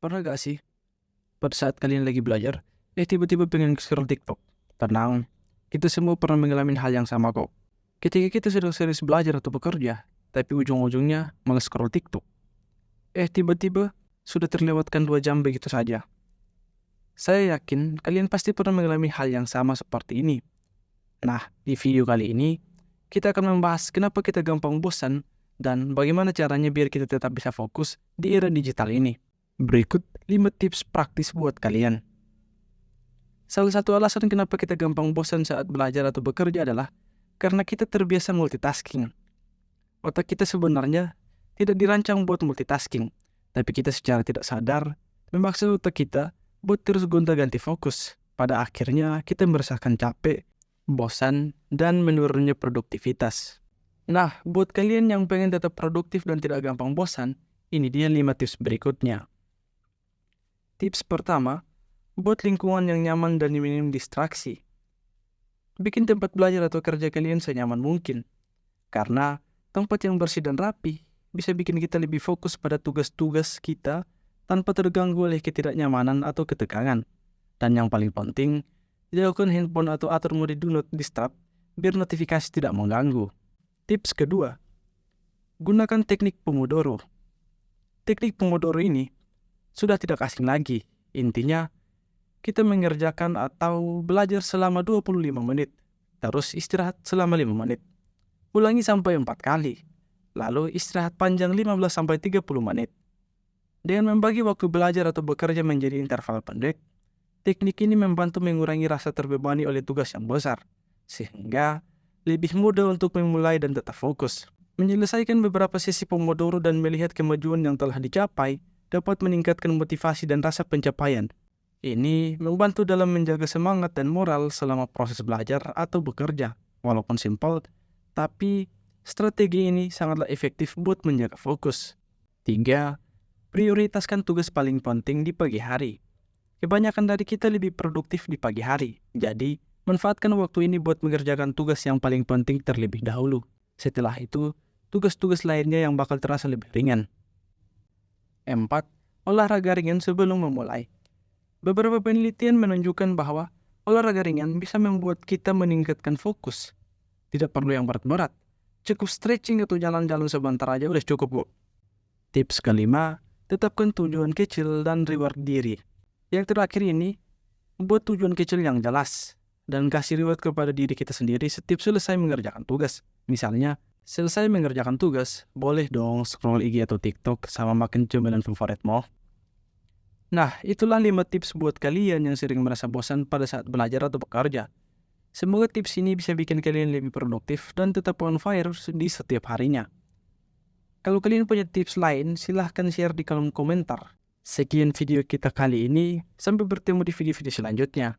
Pernah gak sih, pada saat kalian lagi belajar, tiba-tiba pengen scroll TikTok? Tenang, kita semua pernah mengalami hal yang sama kok. Ketika kita sedang serius belajar atau bekerja, tapi ujung-ujungnya malah scroll TikTok. Tiba-tiba sudah terlewatkan 2 jam begitu saja. Saya yakin kalian pasti pernah mengalami hal yang sama seperti ini. Nah, di video kali ini, kita akan membahas kenapa kita gampang bosan dan bagaimana caranya biar kita tetap bisa fokus di era digital ini. Berikut 5 tips praktis buat kalian. Salah satu alasan kenapa kita gampang bosan saat belajar atau bekerja adalah karena kita terbiasa multitasking. Otak kita sebenarnya tidak dirancang buat multitasking, tapi kita secara tidak sadar memaksa otak kita buat terus gonta-ganti fokus. Pada akhirnya kita merasakan capek, bosan, dan menurunnya produktivitas. Nah, buat kalian yang pengen tetap produktif dan tidak gampang bosan, ini dia 5 tips berikutnya. Tips pertama, buat lingkungan yang nyaman dan minim distraksi. Bikin tempat belajar atau kerja kalian senyaman mungkin. Karena tempat yang bersih dan rapi bisa bikin kita lebih fokus pada tugas-tugas kita tanpa terganggu oleh ketidaknyamanan atau ketegangan. Dan yang paling penting, jauhkan handphone atau atur mode do not disturb biar notifikasi tidak mengganggu. Tips kedua, gunakan teknik Pomodoro. Teknik Pomodoro ini sudah tidak asing lagi. Intinya, kita mengerjakan atau belajar selama 25 menit, terus istirahat selama 5 menit. Ulangi sampai 4 kali, lalu istirahat panjang 15-30 menit. Dengan membagi waktu belajar atau bekerja menjadi interval pendek, teknik ini membantu mengurangi rasa terbebani oleh tugas yang besar, sehingga lebih mudah untuk memulai dan tetap fokus. Menyelesaikan beberapa sesi Pomodoro dan melihat kemajuan yang telah dicapai dapat meningkatkan motivasi dan rasa pencapaian. Ini membantu dalam menjaga semangat dan moral selama proses belajar atau bekerja. Walaupun simpel, tapi strategi ini sangatlah efektif buat menjaga fokus. 3. Prioritaskan tugas paling penting di pagi hari. Kebanyakan dari kita lebih produktif di pagi hari, jadi manfaatkan waktu ini buat mengerjakan tugas yang paling penting terlebih dahulu. Setelah itu, tugas-tugas lainnya yang bakal terasa lebih ringan. 4. Olahraga ringan sebelum memulai. Beberapa penelitian menunjukkan bahwa olahraga ringan bisa membuat kita meningkatkan fokus. Tidak perlu yang berat-berat. Cukup stretching atau jalan-jalan sebentar aja udah cukup, Bu. Tips kelima, tetapkan tujuan kecil dan reward diri. Yang terakhir ini, buat tujuan kecil yang jelas dan kasih reward kepada diri kita sendiri setiap selesai mengerjakan tugas. Misalnya, selesai mengerjakan tugas, boleh dong scroll IG atau TikTok sama makan cemilan favoritmu. Nah, itulah 5 tips buat kalian yang sering merasa bosan pada saat belajar atau bekerja. Semoga tips ini bisa bikin kalian lebih produktif dan tetap on fire di setiap harinya. Kalau kalian punya tips lain, silahkan share di kolom komentar. Sekian video kita kali ini, sampai bertemu di video-video selanjutnya.